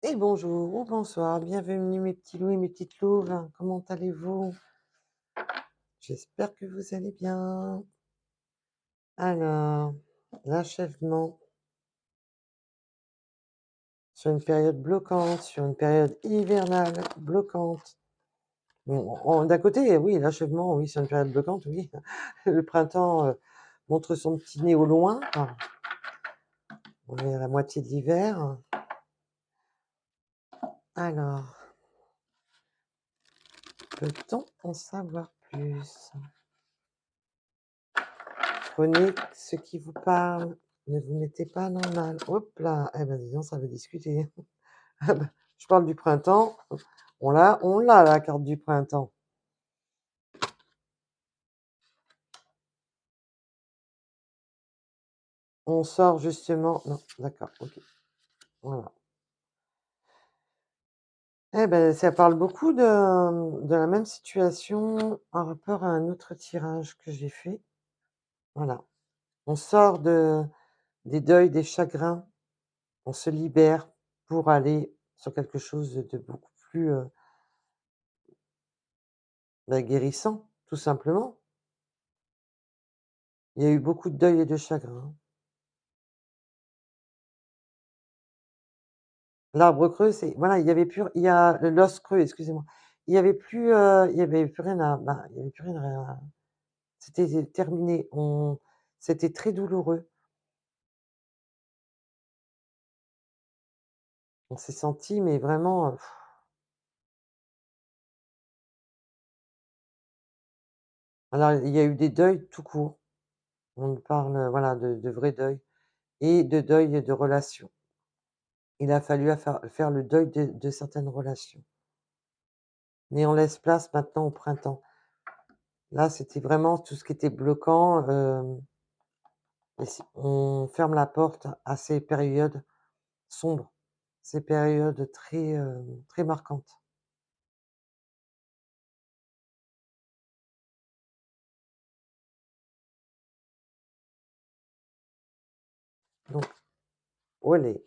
Et bonjour ou bonsoir, bienvenue mes petits loups et mes petites louves. Comment allez-vous? J'espère que vous allez bien. Alors, l'achèvement sur une période bloquante, sur une période hivernale bloquante. Bon, d'un côté, oui, l'achèvement, oui, sur une période bloquante, oui. Le printemps montre son petit nez au loin. Enfin, on est à la moitié de l'hiver. Alors, peut-on en savoir plus? Prenez ce qui vous parle, ne vous mettez pas normal. Hop là, eh ben dis donc, ça veut discuter. Ah bah, je parle du printemps, on l'a la carte du printemps. On sort justement, non, d'accord, ok, voilà. Eh ben, ça parle beaucoup de la même situation en rapport à un autre tirage que j'ai fait. Voilà. On sort des deuils, des chagrins, on se libère pour aller sur quelque chose de beaucoup plus guérissant, tout simplement. Il y a eu beaucoup de deuil et de chagrin. L'arbre creux, c'est voilà, il y avait plus il y a l'os creux, excusez-moi. Il y avait plus rien à il y avait plus rien à c'était terminé. C'était très douloureux. On s'est senti mais vraiment, alors il y a eu des deuils tout court. On parle, voilà, de vrais deuils et de deuil de relations. Il a fallu à faire le deuil de certaines relations. Mais on laisse place maintenant au printemps. Là, c'était vraiment tout ce qui était bloquant, et si on ferme la porte à ces périodes sombres, ces périodes très, très marquantes. Donc, olé,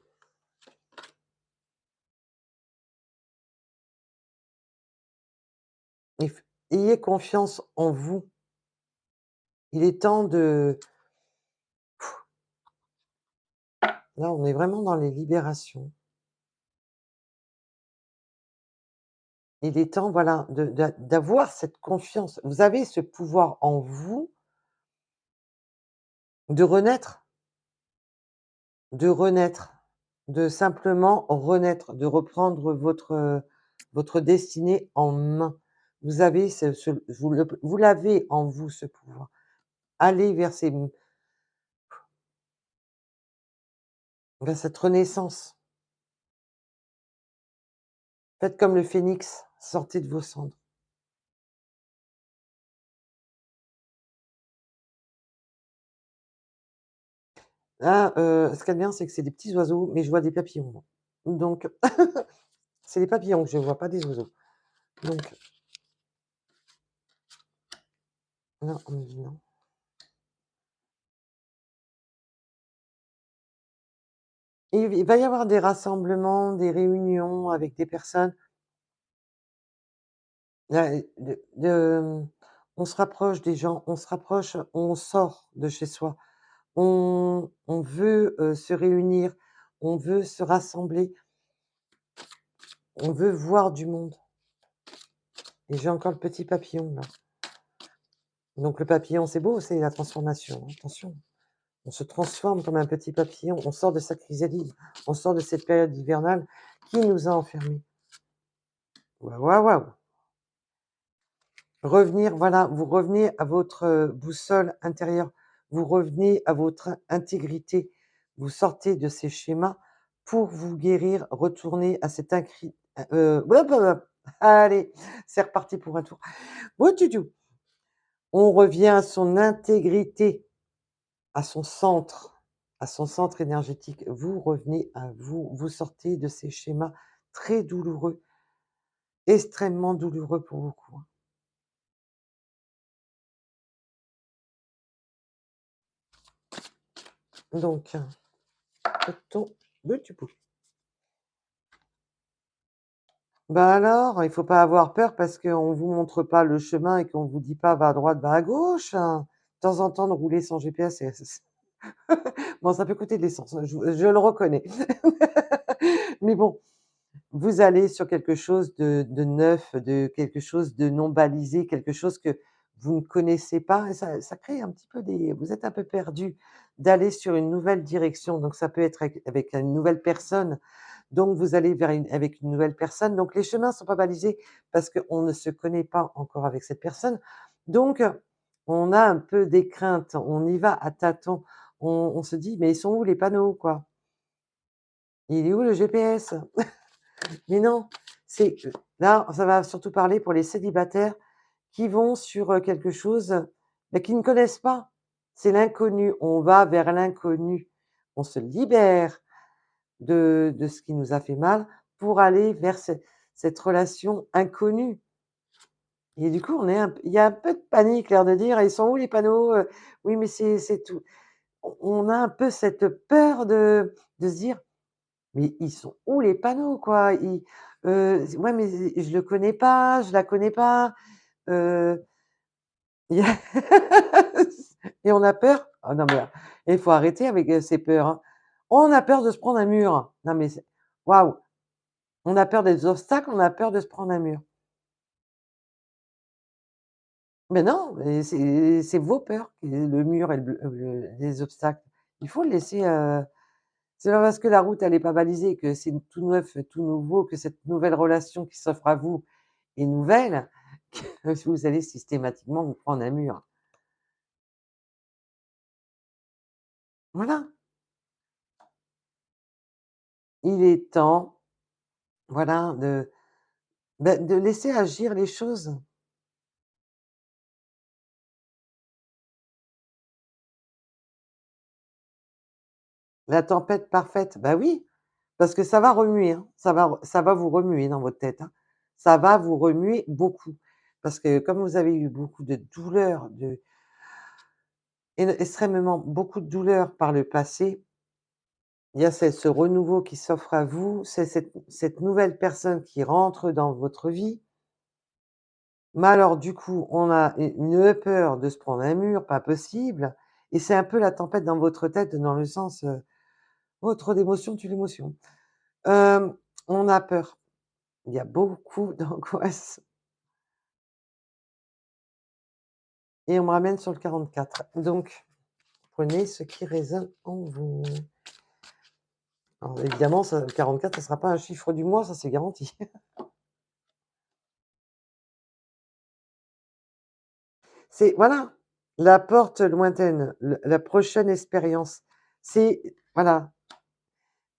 il f ayez confiance en vous. Il est temps de là, on est vraiment dans les libérations. Il est temps, voilà, d'avoir cette confiance. Vous avez ce pouvoir en vous de renaître, de renaître, de simplement renaître, de reprendre votre destinée en main. Vous avez vous l'avez en vous ce pouvoir. Allez vers cette renaissance. Faites comme le phénix, sortez de vos cendres. Là, ce qu'il y a de bien, c'est que c'est des petits oiseaux, mais je vois des papillons, moi. Donc c'est des papillons que je vois, pas des oiseaux. Donc non, on me dit non. Il va y avoir des rassemblements, des réunions avec des personnes, on se rapproche des gens, on se rapproche, on sort de chez soi. On veut, se réunir, on veut se rassembler, on veut voir du monde et j'ai encore le petit papillon là. Donc le papillon, c'est beau, c'est la transformation, hein, attention. On se transforme comme un petit papillon, on sort de sa chrysalide, on sort de cette période hivernale qui nous a enfermés. Waouh, waouh, waouh! Revenir, voilà, vous revenez à votre, boussole intérieure, vous revenez à votre intégrité, vous sortez de ces schémas pour vous guérir, retourner à cette hop, hop, hop, allez, c'est reparti pour un tour. Wouatoutou. On revient à son intégrité, à son centre énergétique. Vous revenez à vous, vous sortez de ces schémas très douloureux, extrêmement douloureux pour beaucoup, hein. Donc, peut-on Bah, alors, il faut pas avoir peur parce qu'on vous montre pas le chemin et qu'on vous dit pas: «Va à droite, va à gauche», hein. De temps en temps, de rouler sans GPS, c'est bon, ça peut coûter de l'essence, hein, je le reconnais. Mais bon, vous allez sur quelque chose de neuf, de quelque chose de non balisé, quelque chose que vous ne connaissez pas et ça crée un petit peu des vous êtes un peu perdu d'aller sur une nouvelle direction, donc ça peut être avec une nouvelle personne, donc vous allez vers une avec une nouvelle personne, donc les chemins sont pas balisés parce qu'on ne se connaît pas encore avec cette personne, donc on a un peu des craintes, on y va à tâtons, on se dit: «Mais ils sont où les panneaux, quoi? Il est où le GPS?» Mais non, c'est là, ça va surtout parler pour les célibataires qui vont sur, quelque chose, bah, qu'ils ne connaissent pas. C'est l'inconnu, on va vers l'inconnu. On se libère de ce qui nous a fait mal pour aller vers cette relation inconnue et du coup, on est un p il y a un peu de panique, l'air de dire: «Ils sont où les panneaux, Oui, mais c'est tout». On a un peu cette peur de se dire: «Mais ils sont où les panneaux, quoi? Ouais, mais je le connais pas, je la connais pas». Heu, il y a et on a peur ah non, mais il faut arrêter avec, ces peurs, hein. On a peur de se prendre un mur. Non, mais c'est waouh! On a peur des obstacles, on a peur de se prendre un mur. Mais non, mais c'est vos peurs, le mur et les obstacles. Il faut le laisser, c'est pas parce que la route elle est pas balisée, que c'est tout neuf, tout nouveau, que cette nouvelle relation qui s'offre à vous est nouvelle, que vous allez systématiquement vous prendre un mur. Voilà, il est temps, voilà, de laisser agir les choses. La tempête parfaite, bah oui, parce que ça va remuer, hein, ça va vous remuer dans votre tête, hein. Ça va vous remuer beaucoup, parce que comme vous avez eu beaucoup de douleurs, extrêmement beaucoup de douleurs par le passé. Il y a ce renouveau qui s'offre à vous, c'est cette nouvelle personne qui rentre dans votre vie. Mais alors du coup, on a une peur de se prendre un mur, pas possible et c'est un peu la tempête dans votre tête dans le sens, «Oh trop d'émotions tue l'émotion». On a peur. Il y a beaucoup d'angoisse et on me ramène sur le 44. Donc prenez ce qui résonne en vous. Alors évidemment ça le 44, ça sera pas un chiffre du mois, ça c'est garanti. C'est voilà, la porte lointaine, le la prochaine expérience. C'est voilà,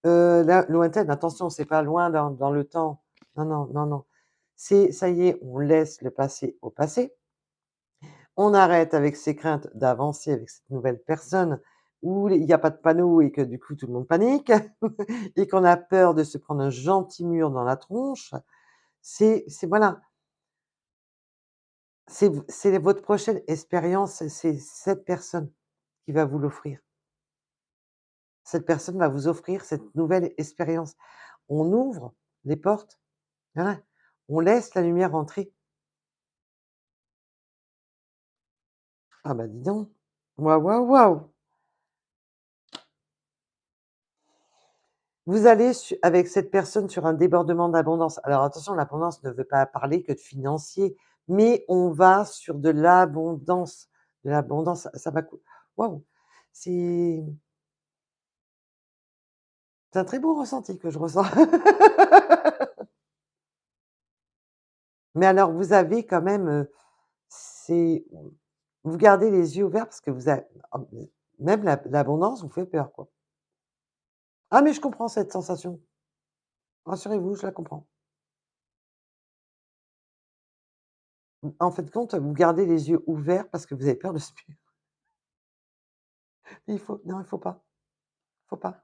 la lointaine, attention, c'est pas loin dans le temps. Non, non, non, non. C'est ça y est, on laisse le passé au passé. On arrête avec ces craintes d'avancer avec cette nouvelle personne où il y a pas de panneau et que du coup tout le monde panique et qu'on a peur de se prendre un gentil mur dans la tronche. C'est voilà, c'est votre prochaine expérience, c'est cette personne qui va vous l'offrir. Cette personne va vous offrir cette nouvelle expérience. On ouvre les portes, voilà, on laisse la lumière entrer. Ah bah, dis donc. Waouh, waouh, waouh! Vous allez avec cette personne sur un débordement d'abondance. Alors attention, l'abondance ne veut pas parler que de financier, mais on va sur de l'abondance. De l'abondance, ça va waouh! C'est c'est un très beau ressenti que je ressens. Mais alors vous avez quand même, c'est vous gardez les yeux ouverts parce que vous avez même l'abondance vous fait peur, quoi. Ah mais je comprends cette sensation. Rassurez-vous, je la comprends. En fait de compte, vous gardez les yeux ouverts parce que vous avez peur de ce mur. Il faut non, il faut pas, faut pas,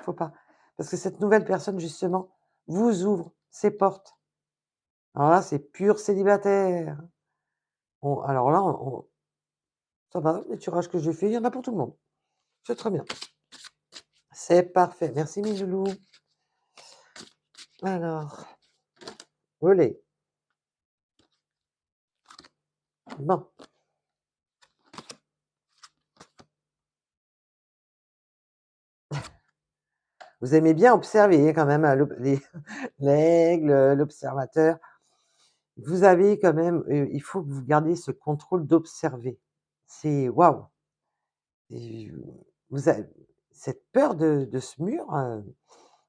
faut pas. Parce que cette nouvelle personne justement vous ouvre ses portes. Alors là, c'est pur célibataire. Alors là, ça va, les tirages que j'ai fait, il y en a pour tout le monde. C'est très bien. C'est parfait. Merci mes loulous. Alors Olé. Bon, vous aimez bien observer quand même, les l'aigle, l'observateur. Vous avez quand même, il faut que vous gardiez ce contrôle d'observer. C'est waouh! Et vous avez cette peur de ce mur,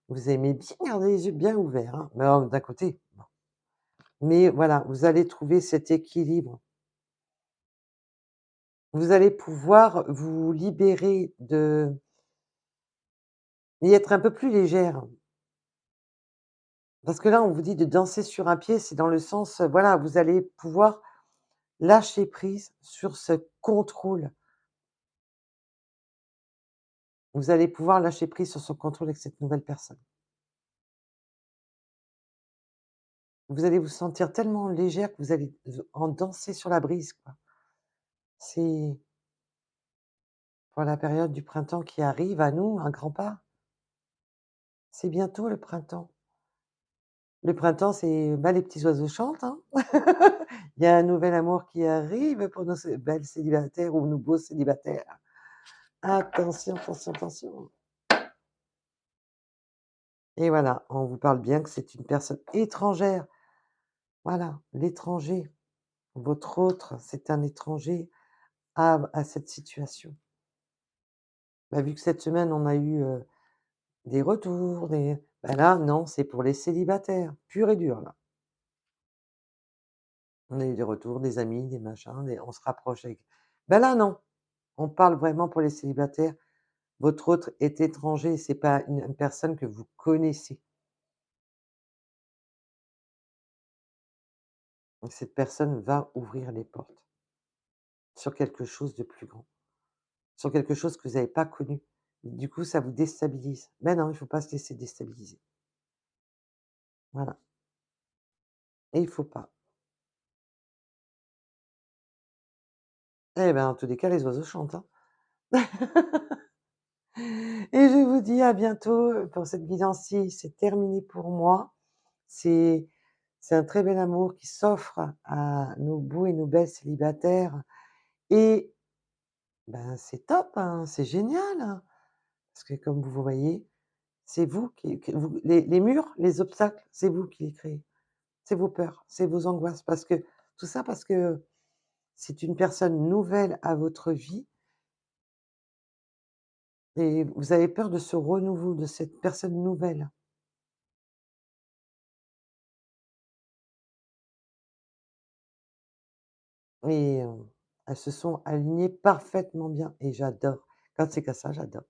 vous aimez bien garder les yeux bien ouverts, hein. Mais d'un côté, bon, mais voilà, vous allez trouver cet équilibre. Vous allez pouvoir vous libérer de et être un peu plus légère. Parce que là, on vous dit de danser sur un pied, c'est dans le sens, voilà, vous allez pouvoir lâcher prise sur ce contrôle. Vous allez pouvoir lâcher prise sur son contrôle avec cette nouvelle personne. Vous allez vous sentir tellement légère que vous allez en danser sur la brise, quoi. C'est pour la période du printemps qui arrive à nous, à grands pas. C'est bientôt le printemps. Le printemps, c'est, bah, les petits oiseaux chantent, hein. Il y a un nouvel amour qui arrive pour nos belles célibataires ou nos beaux célibataires. Attention, attention, attention. Et voilà, on vous parle bien que c'est une personne étrangère. Voilà, l'étranger, votre autre, c'est un étranger à cette situation. Bah, vu que cette semaine, on a eu, des retours, bah, là, non, c'est pour les célibataires, pur et dur, là. On a eu des retours, des amis, des machins, on se rapproche avec bah, là, non, on parle vraiment pour les célibataires. Votre autre est étranger, c'est pas une personne que vous connaissez. Donc cette personne va ouvrir les portes sur quelque chose de plus grand, sur quelque chose que vous n'avez pas connu. Du coup, ça vous déstabilise. Mais non, il ne faut pas se laisser déstabiliser. Voilà, et il faut pas. Eh ben, en tous les cas, les oiseaux chantent, hein. Et je vous dis à bientôt, pour cette guidance-ci, c'est terminé pour moi. C'est c'est un très bel amour qui s'offre à nos beaux et nos belles célibataires et ben, c'est top, hein, c'est génial, hein. Parce que comme vous voyez, c'est vous qui vous les murs, les obstacles, c'est vous qui les créez. C'est vos peurs, c'est vos angoisses parce que tout ça parce que c'est une personne nouvelle à votre vie et vous avez peur de ce renouveau, de cette personne nouvelle et elles se sont alignées parfaitement bien et j'adore. Quand c'est comme ça, j'adore.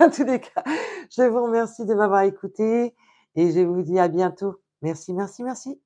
En tous les cas, je vous remercie de m'avoir écoutée et je vous dis à bientôt. Merci, merci, merci.